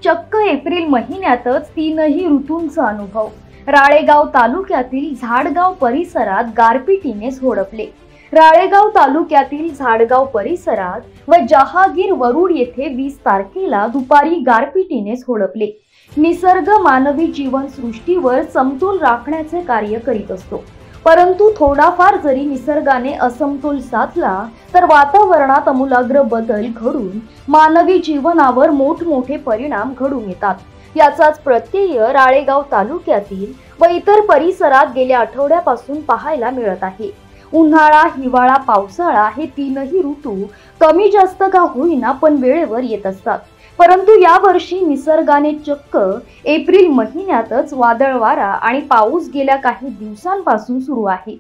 चक्क एप्रिल महिन्यातच तीनही ऋतूंचा अनुभव। राळेगाव तालुक्यातील झाडगाव परिसरात गारपिटीने झोडपले। राळेगाव तालुक्यातील झाडगाव परिसरात व जहागीर वरुड येथे 20 तारखेला दुपारी गारपिटीने झोडपले। निसर्ग मानवी जीवनसृष्टीवर समतोल राखण्याचे कार्य करीत असतो, परंतु थोडाफार जरी निसर्गाने असमतोल साधला तर वातावरणात आमूलाग्र बदल घडून मानवी जीवनावर मोठमोठे परिणाम घडून येतात। याचाच प्रत्यय राळेगाव तालुक्यातील व इतर परिसरात गेल्या आठवड्यापासून पाहायला मिळत आहे। उन्हाळा, हिवाळा, पावसाळा हे तीनही ऋतू कमी जास्त का होईना पण वेळेवर येत असतात, परंतु यावर्षी निसर्गाने चक्क एप्रिल महिन्यातच वादळ वारा आणि पाऊस गेल्या काही दिवसांपासून सुरू आहे।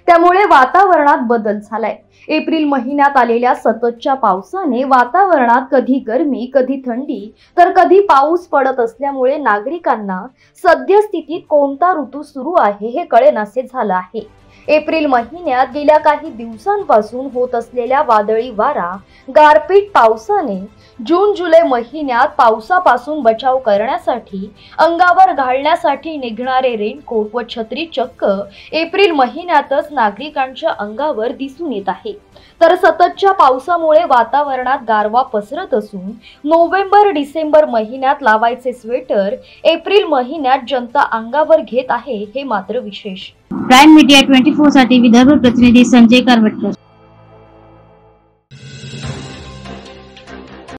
त्यामुळे वातावरणात बदल झालाय। एप्रिल महिन्यात आलेल्या सततच्या पावसाने वातावरणात कधी गरमी, कधी थंडी तर कधी पाऊस पडत असल्यामुळे नागरिकांना सद्यस्थितीत कोणता ऋतू सुरू आहे हे कळेनासे झालं आहे। एप्रिल महिन्यात गेल्या काही दिवसांपासून होत असलेल्या वादळी वारा, गारपीट पावसाने जून जुलै महिन्यात पावसापासून बचाव करण्यासाठी अंगावर घालण्यासाठी निघणारे रेनकोट व छत्री चक्क एप्रिल महिन्यातच नागरिकांच्या अंगावर दिसून येत आहे। तर सततच्या पावसामुळे वातावरणात गारवा पसरत असून नोव्हेंबर डिसेंबर महिन्यात लावायचे स्वेटर एप्रिल महिन्यात जनता अंगावर घेत आहे, हे मात्र विशेष। प्राईम मीडिया 24 साठी विदर्भ प्रतिनिधी संजय कारवटकर।